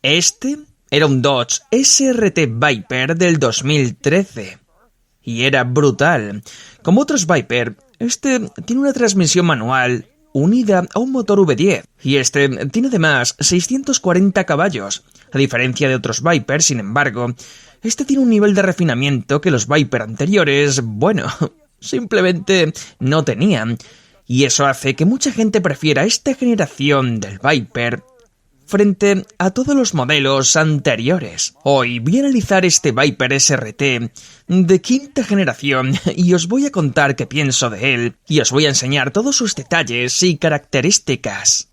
Este era un Dodge SRT Viper del 2013 y era brutal. Como otros Viper, este tiene una transmisión manual unida a un motor V10 y este tiene además 640 caballos. A diferencia de otros Viper, sin embargo, este tiene un nivel de refinamiento que los Viper anteriores, bueno, simplemente no tenían. Y eso hace que mucha gente prefiera esta generación del Viper frente a todos los modelos anteriores. Hoy voy a analizar este Viper SRT de quinta generación y os voy a contar qué pienso de él y os voy a enseñar todos sus detalles y características.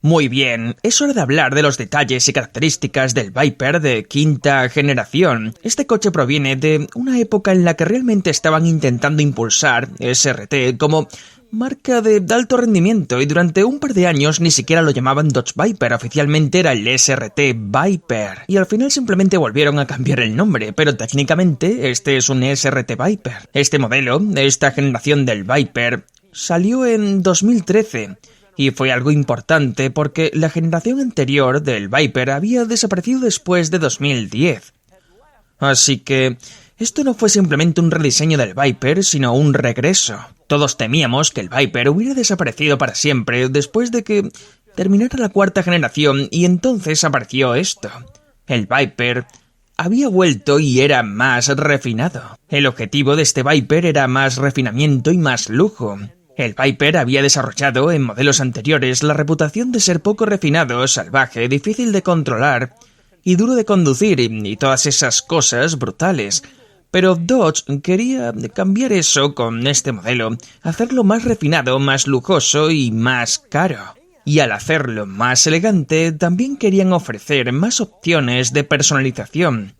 Muy bien, es hora de hablar de los detalles y características del Viper de quinta generación. Este coche proviene de una época en la que realmente estaban intentando impulsar SRT como marca de alto rendimiento y durante un par de años ni siquiera lo llamaban Dodge Viper, oficialmente era el SRT Viper. Y al final simplemente volvieron a cambiar el nombre, pero técnicamente este es un SRT Viper. Este modelo, esta generación del Viper, salió en 2013. Y fue algo importante porque la generación anterior del Viper había desaparecido después de 2010. Así que esto no fue simplemente un rediseño del Viper, sino un regreso. Todos temíamos que el Viper hubiera desaparecido para siempre después de que terminara la cuarta generación y entonces apareció esto. El Viper había vuelto y era más refinado. El objetivo de este Viper era más refinamiento y más lujo. El Viper había desarrollado en modelos anteriores la reputación de ser poco refinado, salvaje, difícil de controlar y duro de conducir y todas esas cosas brutales. Pero Dodge quería cambiar eso con este modelo, hacerlo más refinado, más lujoso y más caro. Y al hacerlo más elegante, también querían ofrecer más opciones de personalización.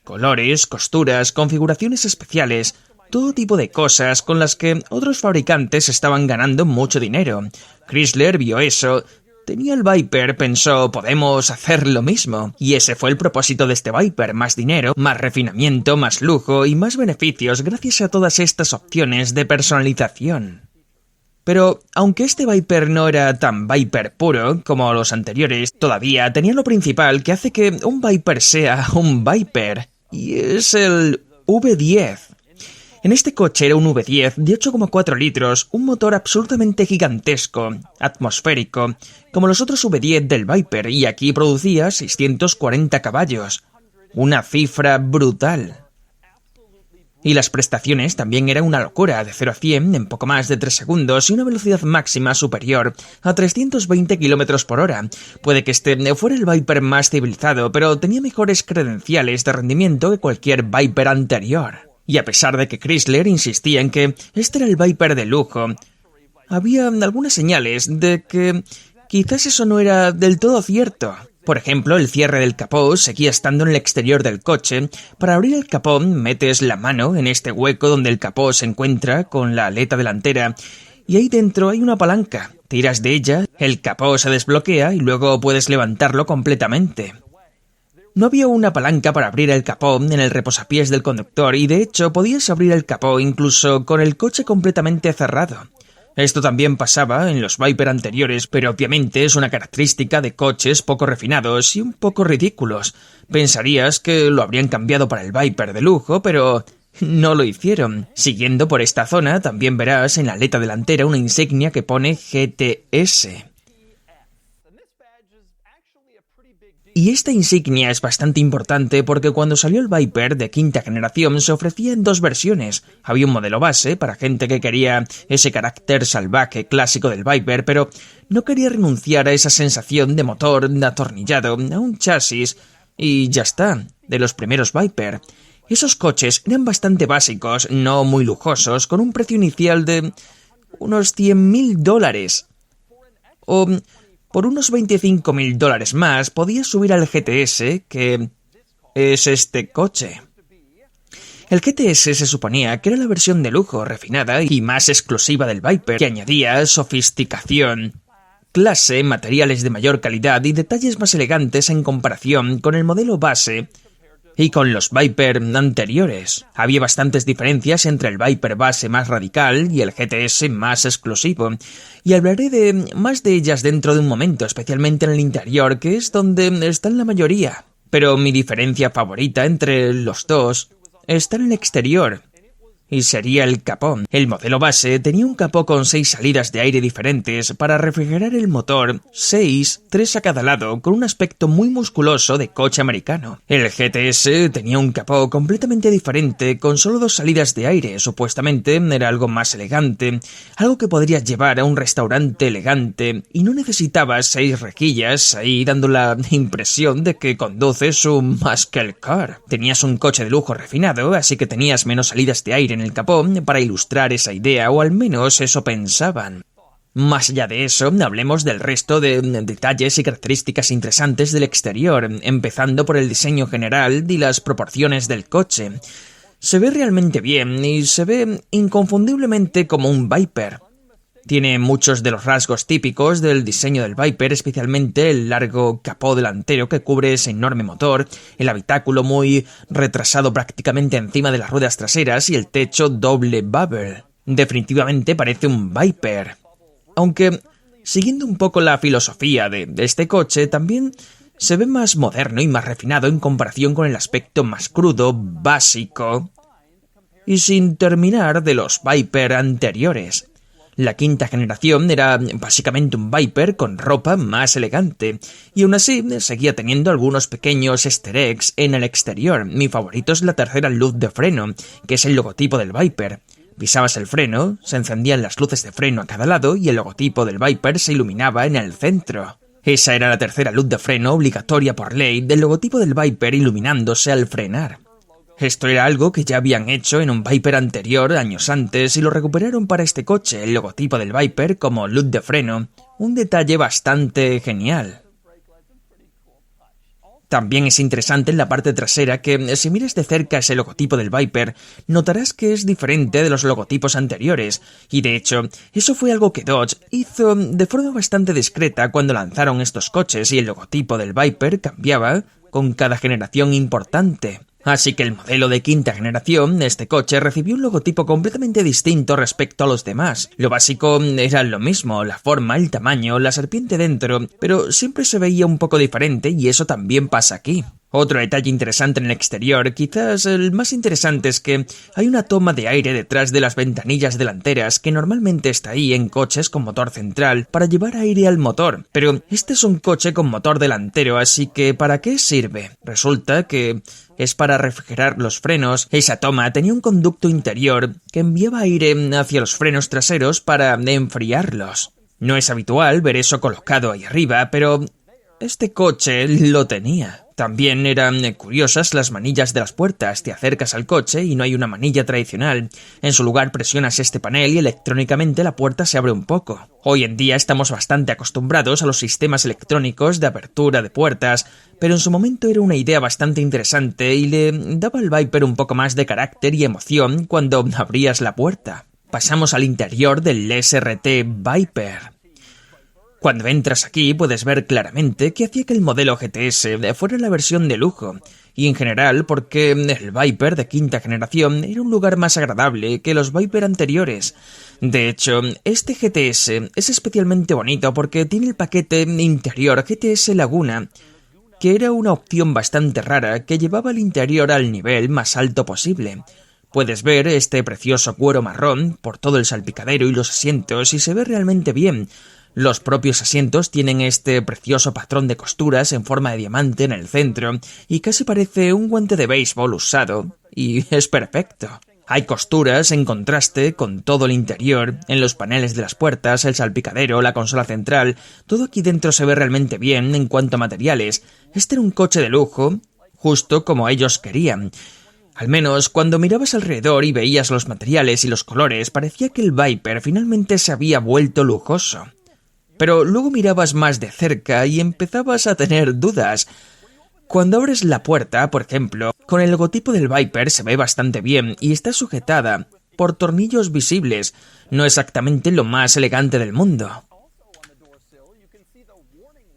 Colores, costuras, configuraciones especiales, todo tipo de cosas con las que otros fabricantes estaban ganando mucho dinero. Chrysler vio eso, tenía el Viper, pensó, podemos hacer lo mismo. Y ese fue el propósito de este Viper, más dinero, más refinamiento, más lujo y más beneficios gracias a todas estas opciones de personalización. Pero, aunque este Viper no era tan Viper puro como los anteriores, todavía tenía lo principal que hace que un Viper sea un Viper, y es el V10. En este coche era un V10 de 8,4 litros, un motor absolutamente gigantesco, atmosférico, como los otros V10 del Viper, y aquí producía 640 caballos. Una cifra brutal. Y las prestaciones también eran una locura, de 0 a 100 en poco más de 3 segundos y una velocidad máxima superior a 320 km por hora. Puede que este fuera el Viper más civilizado, pero tenía mejores credenciales de rendimiento que cualquier Viper anterior. Y a pesar de que Chrysler insistía en que este era el Viper de lujo, había algunas señales de que quizás eso no era del todo cierto. Por ejemplo, el cierre del capó seguía estando en el exterior del coche. Para abrir el capó, metes la mano en este hueco donde el capó se encuentra con la aleta delantera y ahí dentro hay una palanca. Tiras de ella, el capó se desbloquea y luego puedes levantarlo completamente. No había una palanca para abrir el capó en el reposapiés del conductor y de hecho podías abrir el capó incluso con el coche completamente cerrado. Esto también pasaba en los Viper anteriores, pero obviamente es una característica de coches poco refinados y un poco ridículos. Pensarías que lo habrían cambiado para el Viper de lujo, pero no lo hicieron. Siguiendo por esta zona también verás en la aleta delantera una insignia que pone GTS. Y esta insignia es bastante importante porque cuando salió el Viper de quinta generación se ofrecía en dos versiones. Había un modelo base para gente que quería ese carácter salvaje clásico del Viper, pero no quería renunciar a esa sensación de motor atornillado a un chasis y ya está, de los primeros Viper. Esos coches eran bastante básicos, no muy lujosos, con un precio inicial de unos $100.000. O por unos $25.000 más podías subir al GTS, que es este coche. El GTS se suponía que era la versión de lujo, refinada y más exclusiva del Viper, que añadía sofisticación, clase, materiales de mayor calidad y detalles más elegantes en comparación con el modelo base y con los Viper anteriores. Había bastantes diferencias entre el Viper base más radical y el GTS más exclusivo, y hablaré de más de ellas dentro de un momento, especialmente en el interior, que es donde están la mayoría. Pero mi diferencia favorita entre los dos está en el exterior, y sería el capó. El modelo base tenía un capó con 6 salidas de aire diferentes para refrigerar el motor, 6, 3 a cada lado, con un aspecto muy musculoso de coche americano. El GTS tenía un capó completamente diferente, con solo 2 salidas de aire. Supuestamente era algo más elegante, algo que podrías llevar a un restaurante elegante, y no necesitabas 6 rejillas ahí dando la impresión de que conduces un muscle car. Tenías un coche de lujo refinado, así que tenías menos salidas de aire en el capó para ilustrar esa idea, o al menos eso pensaban. Más allá de eso, hablemos del resto de detalles y características interesantes del exterior, empezando por el diseño general y las proporciones del coche. Se ve realmente bien y se ve inconfundiblemente como un Viper. Tiene muchos de los rasgos típicos del diseño del Viper, especialmente el largo capó delantero que cubre ese enorme motor, el habitáculo muy retrasado prácticamente encima de las ruedas traseras y el techo doble bubble. Definitivamente parece un Viper. Aunque, siguiendo un poco la filosofía de este coche, también se ve más moderno y más refinado en comparación con el aspecto más crudo, básico, y sin terminar de los Viper anteriores. La quinta generación era básicamente un Viper con ropa más elegante, y aún así seguía teniendo algunos pequeños easter eggs en el exterior. Mi favorito es la tercera luz de freno, que es el logotipo del Viper. Pisabas el freno, se encendían las luces de freno a cada lado y el logotipo del Viper se iluminaba en el centro. Esa era la tercera luz de freno obligatoria por ley del logotipo del Viper iluminándose al frenar. Esto era algo que ya habían hecho en un Viper anterior años antes y lo recuperaron para este coche, el logotipo del Viper como luz de freno, un detalle bastante genial. También es interesante en la parte trasera que, si miras de cerca ese logotipo del Viper, notarás que es diferente de los logotipos anteriores, y de hecho, eso fue algo que Dodge hizo de forma bastante discreta cuando lanzaron estos coches y el logotipo del Viper cambiaba con cada generación importante. Así que el modelo de quinta generación, este coche, recibió un logotipo completamente distinto respecto a los demás. Lo básico era lo mismo, la forma, el tamaño, la serpiente dentro, pero siempre se veía un poco diferente y eso también pasa aquí. Otro detalle interesante en el exterior, quizás el más interesante, es que hay una toma de aire detrás de las ventanillas delanteras que normalmente está ahí en coches con motor central para llevar aire al motor, pero este es un coche con motor delantero, así que ¿para qué sirve? Resulta que es para refrigerar los frenos. Esa toma tenía un conducto interior que enviaba aire hacia los frenos traseros para enfriarlos. No es habitual ver eso colocado ahí arriba, pero este coche lo tenía. También eran curiosas las manillas de las puertas. Te acercas al coche y no hay una manilla tradicional. En su lugar presionas este panel y electrónicamente la puerta se abre un poco. Hoy en día estamos bastante acostumbrados a los sistemas electrónicos de apertura de puertas, pero en su momento era una idea bastante interesante y le daba al Viper un poco más de carácter y emoción cuando abrías la puerta. Pasamos al interior del SRT Viper. Cuando entras aquí puedes ver claramente que hacía que el modelo GTS fuera la versión de lujo, y en general porque el Viper de quinta generación era un lugar más agradable que los Viper anteriores. De hecho, este GTS es especialmente bonito porque tiene el paquete interior GTS Laguna, que era una opción bastante rara que llevaba el interior al nivel más alto posible. Puedes ver este precioso cuero marrón por todo el salpicadero y los asientos y se ve realmente bien. Los propios asientos tienen este precioso patrón de costuras en forma de diamante en el centro y casi parece un guante de béisbol usado, y es perfecto. Hay costuras en contraste con todo el interior, en los paneles de las puertas, el salpicadero, la consola central. Todo aquí dentro se ve realmente bien en cuanto a materiales. Este era un coche de lujo, justo como ellos querían. Al menos cuando mirabas alrededor y veías los materiales y los colores, parecía que el Viper finalmente se había vuelto lujoso. Pero luego mirabas más de cerca y empezabas a tener dudas. Cuando abres la puerta, por ejemplo, con el logotipo del Viper se ve bastante bien y está sujetada por tornillos visibles, no exactamente lo más elegante del mundo.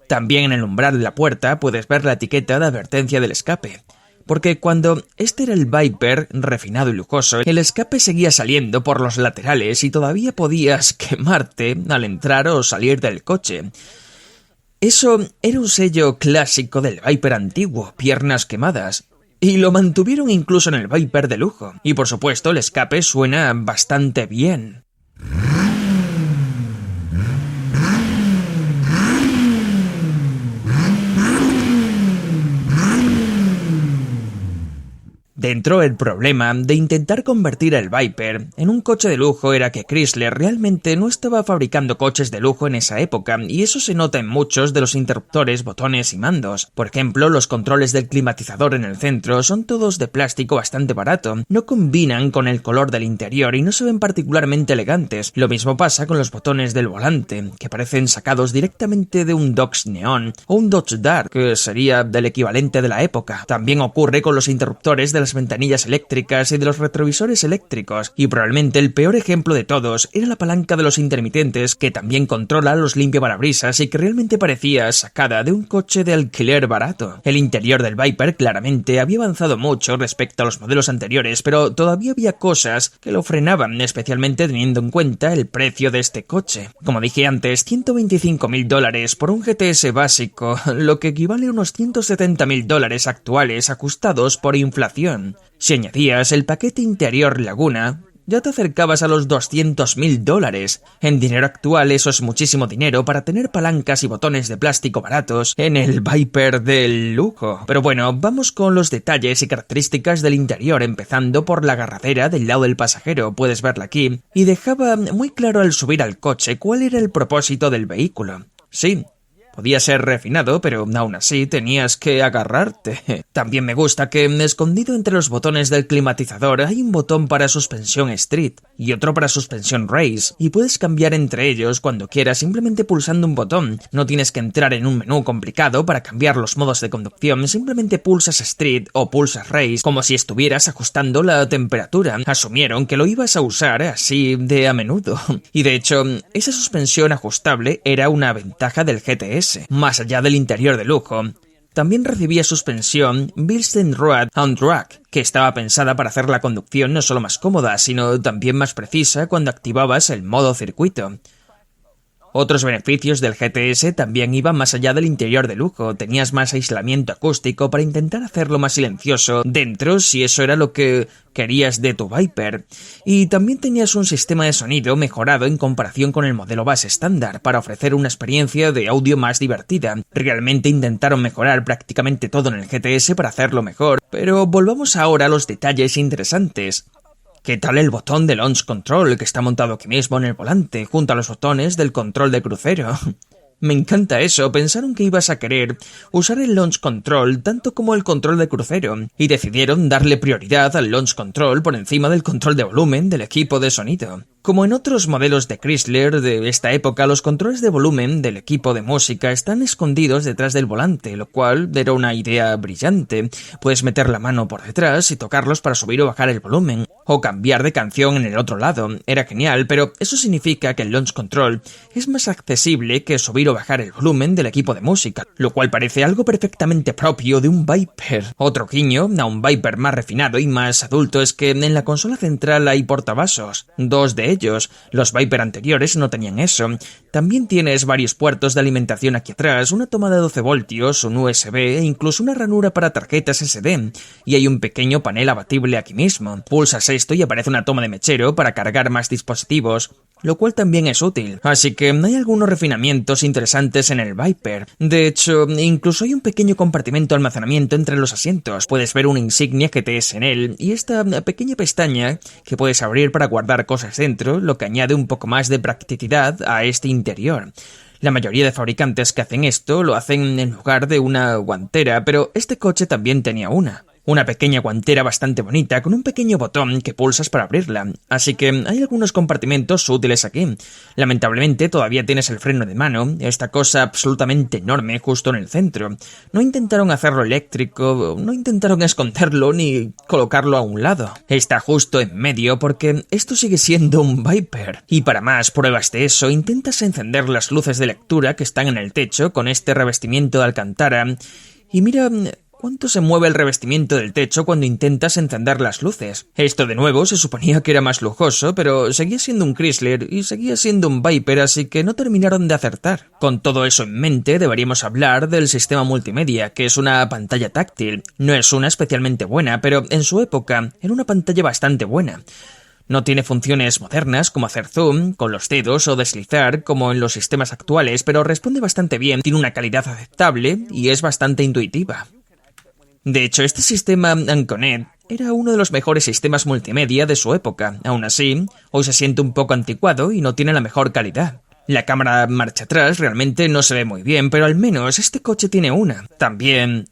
También en el umbral de la puerta puedes ver la etiqueta de advertencia del escape. porque cuando este era el Viper refinado y lujoso, el escape seguía saliendo por los laterales y todavía podías quemarte al entrar o salir del coche. Eso era un sello clásico del Viper antiguo, piernas quemadas. Y lo mantuvieron incluso en el Viper de lujo. Y por supuesto el escape suena bastante bien. Dentro, el problema de intentar convertir el Viper en un coche de lujo era que Chrysler realmente no estaba fabricando coches de lujo en esa época, y eso se nota en muchos de los interruptores, botones y mandos. Por ejemplo, los controles del climatizador en el centro son todos de plástico bastante barato, no combinan con el color del interior y no se ven particularmente elegantes. Lo mismo pasa con los botones del volante, que parecen sacados directamente de un Dodge Neon o un Dodge Dart, que sería del equivalente de la época. También ocurre con los interruptores de las ventanillas eléctricas y de los retrovisores eléctricos, y probablemente el peor ejemplo de todos era la palanca de los intermitentes, que también controla los limpiaparabrisas y que realmente parecía sacada de un coche de alquiler barato. El interior del Viper claramente había avanzado mucho respecto a los modelos anteriores, pero todavía había cosas que lo frenaban, especialmente teniendo en cuenta el precio de este coche. Como dije antes, $125.000 por un GTS básico, lo que equivale a unos $170.000 actuales ajustados por inflación. Si añadías el paquete interior Laguna, ya te acercabas a los $200.000. En dinero actual eso es muchísimo dinero para tener palancas y botones de plástico baratos en el Viper del lujo. Pero bueno, vamos con los detalles y características del interior, empezando por la agarradera del lado del pasajero, puedes verla aquí, y dejaba muy claro al subir al coche cuál era el propósito del vehículo. Sí, podía ser refinado, pero aún así tenías que agarrarte. También me gusta que, escondido entre los botones del climatizador, hay un botón para suspensión Street y otro para suspensión Race, y puedes cambiar entre ellos cuando quieras simplemente pulsando un botón. No tienes que entrar en un menú complicado para cambiar los modos de conducción, simplemente pulsas Street o pulsas Race como si estuvieras ajustando la temperatura. Asumieron que lo ibas a usar así de a menudo. Y de hecho, esa suspensión ajustable era una ventaja del GTS. Más allá del interior de lujo, también recibía suspensión Bilstein Road and Drag, que estaba pensada para hacer la conducción no solo más cómoda, sino también más precisa cuando activabas el modo circuito. Otros beneficios del GTS también iban más allá del interior de lujo. Tenías más aislamiento acústico para intentar hacerlo más silencioso dentro, si eso era lo que querías de tu Viper. Y también tenías un sistema de sonido mejorado en comparación con el modelo base estándar para ofrecer una experiencia de audio más divertida. Realmente intentaron mejorar prácticamente todo en el GTS para hacerlo mejor, pero volvamos ahora a los detalles interesantes. ¿Qué tal el botón de Launch Control que está montado aquí mismo en el volante, junto a los botones del control de crucero? Me encanta eso, pensaron que ibas a querer usar el Launch Control tanto como el control de crucero, y decidieron darle prioridad al Launch Control por encima del control de volumen del equipo de sonido. Como en otros modelos de Chrysler de esta época, los controles de volumen del equipo de música están escondidos detrás del volante, lo cual era una idea brillante. Puedes meter la mano por detrás y tocarlos para subir o bajar el volumen, o cambiar de canción en el otro lado. Era genial, pero eso significa que el Launch Control es más accesible que subir o bajar el volumen del equipo de música, lo cual parece algo perfectamente propio de un Viper. Otro guiño a un Viper más refinado y más adulto es que en la consola central hay portavasos, dos de ellos. Los Viper anteriores no tenían eso. También tienes varios puertos de alimentación aquí atrás, una toma de 12 voltios, un USB e incluso una ranura para tarjetas SD, y hay un pequeño panel abatible aquí mismo. Pulsas esto y aparece una toma de mechero para cargar más dispositivos, lo cual también es útil. Así que hay algunos refinamientos interesantes en el Viper. De hecho, incluso hay un pequeño compartimento de almacenamiento entre los asientos. Puedes ver una insignia GTS en él y esta pequeña pestaña que puedes abrir para guardar cosas dentro, lo que añade un poco más de practicidad a este interior. La mayoría de fabricantes que hacen esto lo hacen en lugar de una guantera, pero este coche también tenía una. Una pequeña guantera bastante bonita con un pequeño botón que pulsas para abrirla, así que hay algunos compartimentos útiles aquí. Lamentablemente todavía tienes el freno de mano, esta cosa absolutamente enorme justo en el centro. No intentaron hacerlo eléctrico, no intentaron esconderlo ni colocarlo a un lado. Está justo en medio porque esto sigue siendo un Viper. Y para más pruebas de eso, intentas encender las luces de lectura que están en el techo con este revestimiento de alcántara y mira ¿cuánto se mueve el revestimiento del techo cuando intentas encender las luces? Esto de nuevo se suponía que era más lujoso, pero seguía siendo un Chrysler y seguía siendo un Viper, así que no terminaron de acertar. Con todo eso en mente, deberíamos hablar del sistema multimedia, que es una pantalla táctil. No es una especialmente buena, pero en su época era una pantalla bastante buena. No tiene funciones modernas como hacer zoom con los dedos o deslizar como en los sistemas actuales, pero responde bastante bien, tiene una calidad aceptable y es bastante intuitiva. De hecho, este sistema Anconet era uno de los mejores sistemas multimedia de su época. Aún así, hoy se siente un poco anticuado y no tiene la mejor calidad. La cámara marcha atrás realmente no se ve muy bien, pero al menos este coche tiene una. También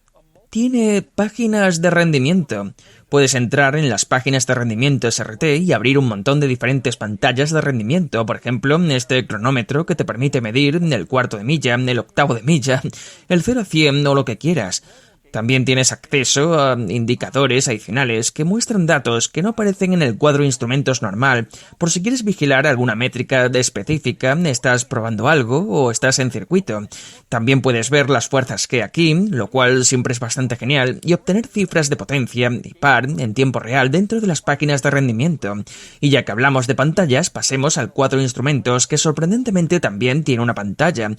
tiene páginas de rendimiento. Puedes entrar en las páginas de rendimiento SRT y abrir un montón de diferentes pantallas de rendimiento. Por ejemplo, este cronómetro que te permite medir el cuarto de milla, el octavo de milla, el 0 a 100 o lo que quieras. También tienes acceso a indicadores adicionales que muestran datos que no aparecen en el cuadro de instrumentos normal, por si quieres vigilar alguna métrica específica, estás probando algo o estás en circuito. También puedes ver las fuerzas G aquí, lo cual siempre es bastante genial, y obtener cifras de potencia y par en tiempo real dentro de las páginas de rendimiento. Y ya que hablamos de pantallas, pasemos al cuadro de instrumentos, que sorprendentemente también tiene una pantalla.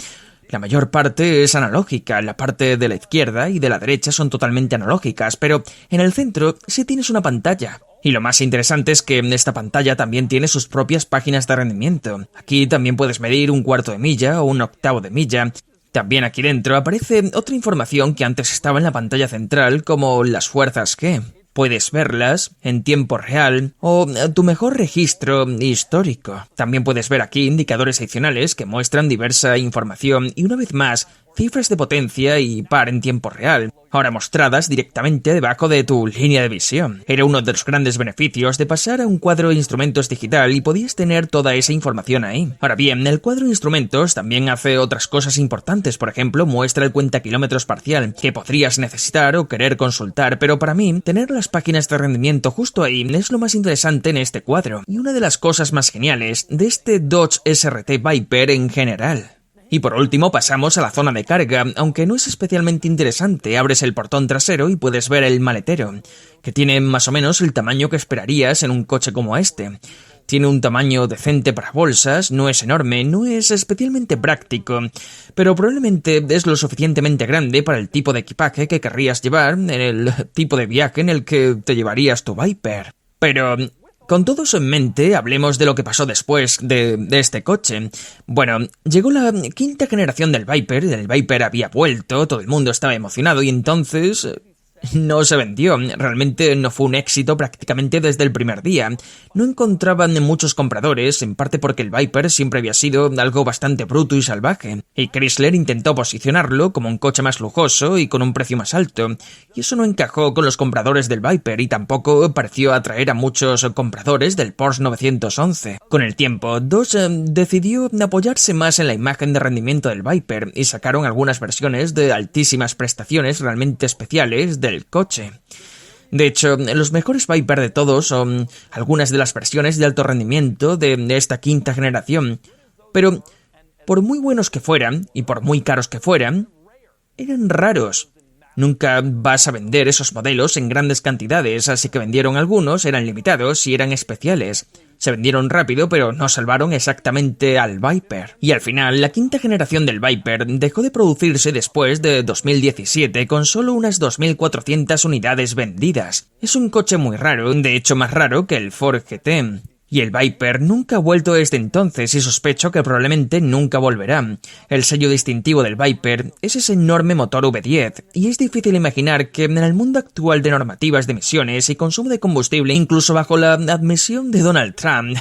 La mayor parte es analógica, la parte de la izquierda y de la derecha son totalmente analógicas, pero en el centro sí tienes una pantalla. Y lo más interesante es que esta pantalla también tiene sus propias páginas de rendimiento. Aquí también puedes medir un cuarto de milla o un octavo de milla. También aquí dentro aparece otra información que antes estaba en la pantalla central, como las fuerzas G. Puedes verlas en tiempo real o tu mejor registro histórico. También puedes ver aquí indicadores adicionales que muestran diversa información y una vez más cifras de potencia y par en tiempo real, ahora mostradas directamente debajo de tu línea de visión. Era uno de los grandes beneficios de pasar a un cuadro de instrumentos digital y podías tener toda esa información ahí. Ahora bien, el cuadro de instrumentos también hace otras cosas importantes, por ejemplo, muestra el cuentakilómetros parcial, que podrías necesitar o querer consultar, pero para mí, tener las páginas de rendimiento justo ahí es lo más interesante en este cuadro, y una de las cosas más geniales de este Dodge SRT Viper en general. Y por último pasamos a la zona de carga, aunque no es especialmente interesante. Abres el portón trasero y puedes ver el maletero, que tiene más o menos el tamaño que esperarías en un coche como este. Tiene un tamaño decente para bolsas, no es enorme, no es especialmente práctico, pero probablemente es lo suficientemente grande para el tipo de equipaje que querrías llevar en el tipo de viaje en el que te llevarías tu Viper. Pero con todo eso en mente, hablemos de lo que pasó después de este coche. Bueno, llegó la quinta generación del Viper, el Viper había vuelto, todo el mundo estaba emocionado y entonces no se vendió. Realmente no fue un éxito prácticamente desde el primer día. No encontraban muchos compradores, en parte porque el Viper siempre había sido algo bastante bruto y salvaje, y Chrysler intentó posicionarlo como un coche más lujoso y con un precio más alto, y eso no encajó con los compradores del Viper y tampoco pareció atraer a muchos compradores del Porsche 911. Con el tiempo, Dodge decidió apoyarse más en la imagen de rendimiento del Viper y sacaron algunas versiones de altísimas prestaciones realmente especiales del coche. De hecho, los mejores Viper de todos son algunas de las versiones de alto rendimiento de esta quinta generación, pero por muy buenos que fueran y por muy caros que fueran, eran raros. Nunca vas a vender esos modelos en grandes cantidades, así que vendieron algunos, eran limitados y eran especiales. Se vendieron rápido, pero no salvaron exactamente al Viper. Y al final, la quinta generación del Viper dejó de producirse después de 2017 con solo unas 2.400 unidades vendidas. Es un coche muy raro, de hecho más raro que el Ford GT. Y el Viper nunca ha vuelto desde entonces y sospecho que probablemente nunca volverá. El sello distintivo del Viper es ese enorme motor V10, y es difícil imaginar que en el mundo actual de normativas de emisiones y consumo de combustible, incluso bajo la admisión de Donald Trump,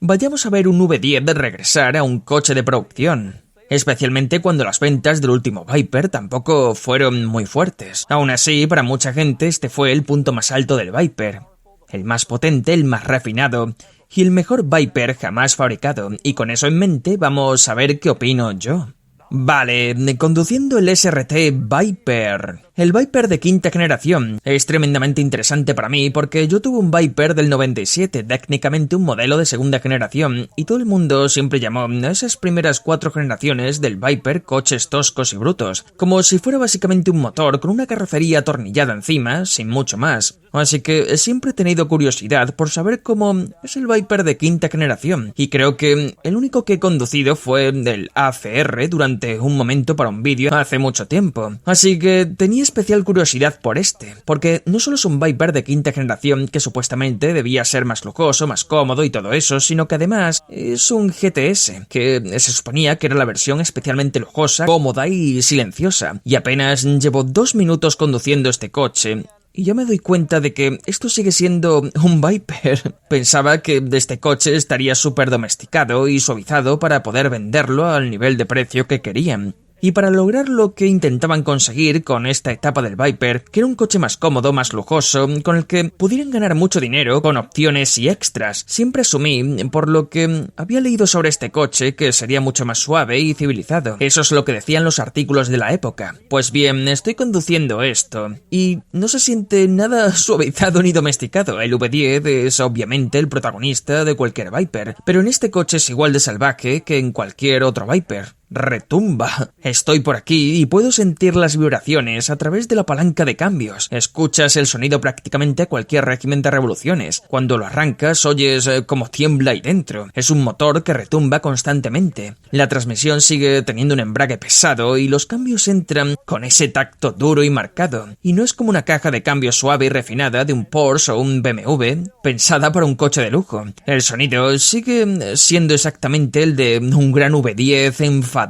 vayamos a ver un V10 regresar a un coche de producción. Especialmente cuando las ventas del último Viper tampoco fueron muy fuertes. Aún así, para mucha gente este fue el punto más alto del Viper. El más potente, el más refinado y el mejor Viper jamás fabricado, y con eso en mente vamos a ver qué opino yo. Vale, conduciendo el SRT Viper. El Viper de quinta generación es tremendamente interesante para mí porque yo tuve un Viper del 97, técnicamente un modelo de segunda generación, y todo el mundo siempre llamó a esas primeras 4 generaciones del Viper coches toscos y brutos, como si fuera básicamente un motor con una carrocería atornillada encima, sin mucho más. Así que siempre he tenido curiosidad por saber cómo es el Viper de quinta generación, y creo que el único que he conducido fue el ACR durante un momento para un vídeo hace mucho tiempo. Así que tenía especial curiosidad por este, porque no solo es un Viper de quinta generación que supuestamente debía ser más lujoso, más cómodo y todo eso, sino que además es un GTS, que se suponía que era la versión especialmente lujosa, cómoda y silenciosa. Y apenas llevo 2 minutos conduciendo este coche y ya me doy cuenta de que esto sigue siendo un Viper. Pensaba que este coche estaría súper domesticado y suavizado para poder venderlo al nivel de precio que querían. Y para lograr lo que intentaban conseguir con esta etapa del Viper, que era un coche más cómodo, más lujoso, con el que pudieran ganar mucho dinero con opciones y extras, siempre asumí, por lo que había leído sobre este coche, que sería mucho más suave y civilizado. Eso es lo que decían los artículos de la época. Pues bien, estoy conduciendo esto, y no se siente nada suavizado ni domesticado. El V10 es obviamente el protagonista de cualquier Viper, pero en este coche es igual de salvaje que en cualquier otro Viper. Retumba. Estoy por aquí y puedo sentir las vibraciones a través de la palanca de cambios. Escuchas el sonido prácticamente a cualquier régimen de revoluciones. Cuando lo arrancas, oyes cómo tiembla ahí dentro. Es un motor que retumba constantemente. La transmisión sigue teniendo un embrague pesado y los cambios entran con ese tacto duro y marcado. Y no es como una caja de cambio suave y refinada de un Porsche o un BMW, pensada para un coche de lujo. El sonido sigue siendo exactamente el de un gran V10 enfadado.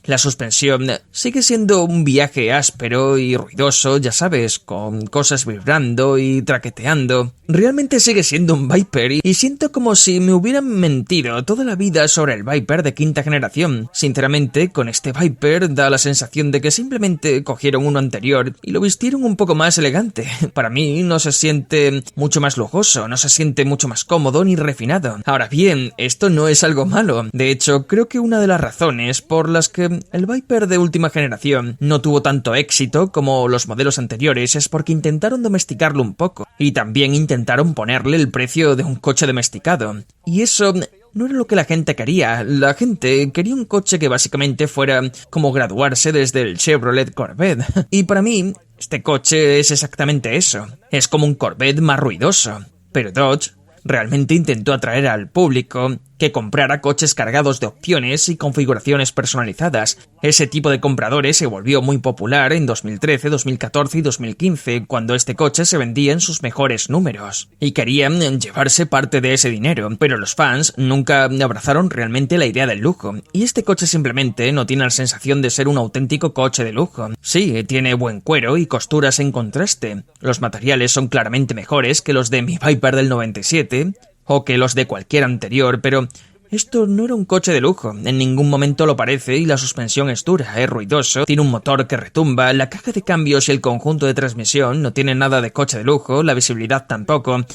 La suspensión sigue siendo un viaje áspero y ruidoso, ya sabes, con cosas vibrando y traqueteando. Realmente sigue siendo un Viper y siento como si me hubieran mentido toda la vida sobre el Viper de quinta generación. Sinceramente, con este Viper da la sensación de que simplemente cogieron uno anterior y lo vistieron un poco más elegante. Para mí no se siente mucho más lujoso, no se siente mucho más cómodo ni refinado. Ahora bien, esto no es algo malo. De hecho, creo que una de las razones por las que el Viper de última generación no tuvo tanto éxito como los modelos anteriores es porque intentaron domesticarlo un poco y también intentaron ponerle el precio de un coche domesticado. Y eso no era lo que la gente quería. La gente quería un coche que básicamente fuera como graduarse desde el Chevrolet Corvette. Y para mí, este coche es exactamente eso. Es como un Corvette más ruidoso. Pero Dodge realmente intentó atraer al público que comprara coches cargados de opciones y configuraciones personalizadas. Ese tipo de compradores se volvió muy popular en 2013, 2014 y 2015, cuando este coche se vendía en sus mejores números. Y querían llevarse parte de ese dinero, pero los fans nunca abrazaron realmente la idea del lujo. Y este coche simplemente no tiene la sensación de ser un auténtico coche de lujo. Sí, tiene buen cuero y costuras en contraste. Los materiales son claramente mejores que los de mi Viper del 97, o que los de cualquier anterior, pero esto no era un coche de lujo, en ningún momento lo parece y la suspensión es dura, es ruidoso, tiene un motor que retumba, la caja de cambios y el conjunto de transmisión no tienen nada de coche de lujo, la visibilidad tampoco.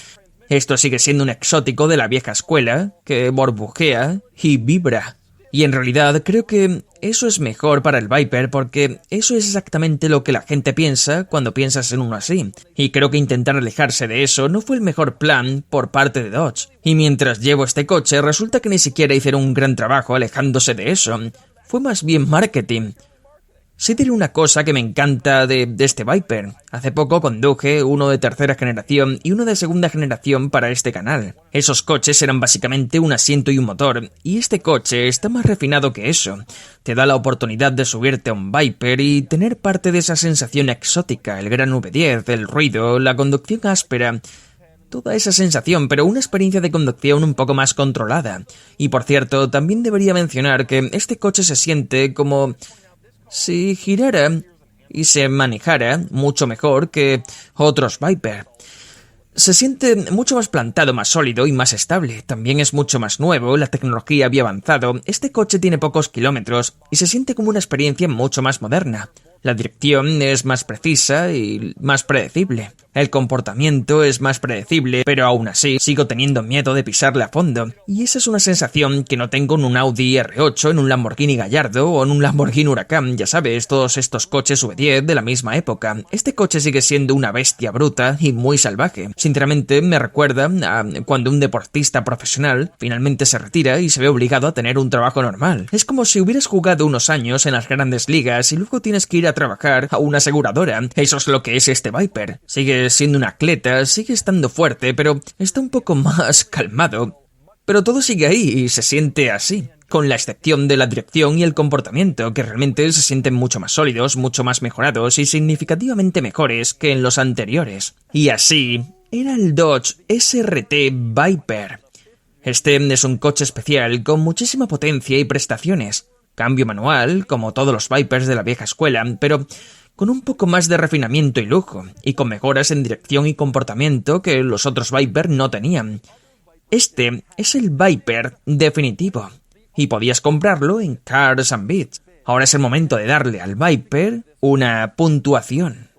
Esto sigue siendo un exótico de la vieja escuela, que burbujea y vibra. Y en realidad creo que eso es mejor para el Viper porque eso es exactamente lo que la gente piensa cuando piensas en uno así. Y creo que intentar alejarse de eso no fue el mejor plan por parte de Dodge. Y mientras llevo este coche resulta que ni siquiera hicieron un gran trabajo alejándose de eso. Fue más bien marketing. Sí diré una cosa que me encanta de este Viper. Hace poco conduje uno de tercera generación y uno de segunda generación para este canal. Esos coches eran básicamente un asiento y un motor, y este coche está más refinado que eso. Te da la oportunidad de subirte a un Viper y tener parte de esa sensación exótica, el gran V10, el ruido, la conducción áspera. Toda esa sensación, pero una experiencia de conducción un poco más controlada. Y por cierto, también debería mencionar que este coche se siente como si girara y se manejara mucho mejor que otros Viper. Se siente mucho más plantado, más sólido y más estable. También es mucho más nuevo, la tecnología había avanzado, este coche tiene pocos kilómetros y se siente como una experiencia mucho más moderna. La dirección es más precisa y más predecible. El comportamiento es más predecible, pero aún así sigo teniendo miedo de pisarle a fondo. Y esa es una sensación que no tengo en un Audi R8, en un Lamborghini Gallardo o en un Lamborghini Huracán, ya sabes, todos estos coches V10 de la misma época. Este coche sigue siendo una bestia bruta y muy salvaje. Sinceramente me recuerda a cuando un deportista profesional finalmente se retira y se ve obligado a tener un trabajo normal. Es como si hubieras jugado unos años en las grandes ligas y luego tienes que ir a trabajar a una aseguradora. Eso es lo que es este Viper. Sigue siendo un atleta, sigue estando fuerte, pero está un poco más calmado. Pero todo sigue ahí y se siente así, con la excepción de la dirección y el comportamiento, que realmente se sienten mucho más sólidos, mucho más mejorados y significativamente mejores que en los anteriores. Y así era el Dodge SRT Viper. Este es un coche especial con muchísima potencia y prestaciones. Cambio manual, como todos los Vipers de la vieja escuela, pero con un poco más de refinamiento y lujo, y con mejoras en dirección y comportamiento que los otros Viper no tenían. Este es el Viper definitivo, y podías comprarlo en Cars and Beats. Ahora es el momento de darle al Viper una puntuación.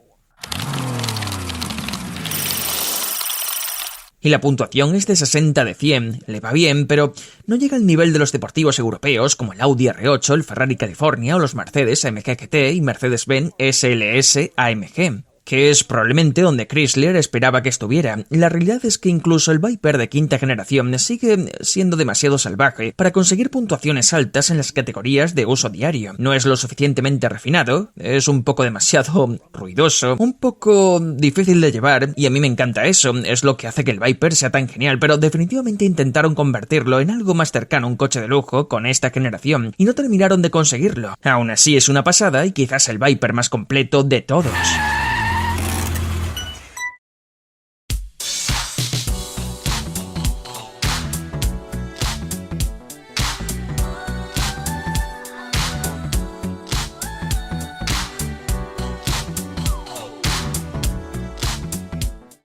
Y la puntuación es de 60 de 100, le va bien, pero no llega al nivel de los deportivos europeos como el Audi R8, el Ferrari California o los Mercedes AMG GT y Mercedes-Benz SLS AMG, que es probablemente donde Chrysler esperaba que estuviera. La realidad es que incluso el Viper de quinta generación sigue siendo demasiado salvaje para conseguir puntuaciones altas en las categorías de uso diario. No es lo suficientemente refinado, es un poco demasiado ruidoso, un poco difícil de llevar, y a mí me encanta eso, es lo que hace que el Viper sea tan genial, pero definitivamente intentaron convertirlo en algo más cercano a un coche de lujo con esta generación, y no terminaron de conseguirlo. Aún así es una pasada y quizás el Viper más completo de todos.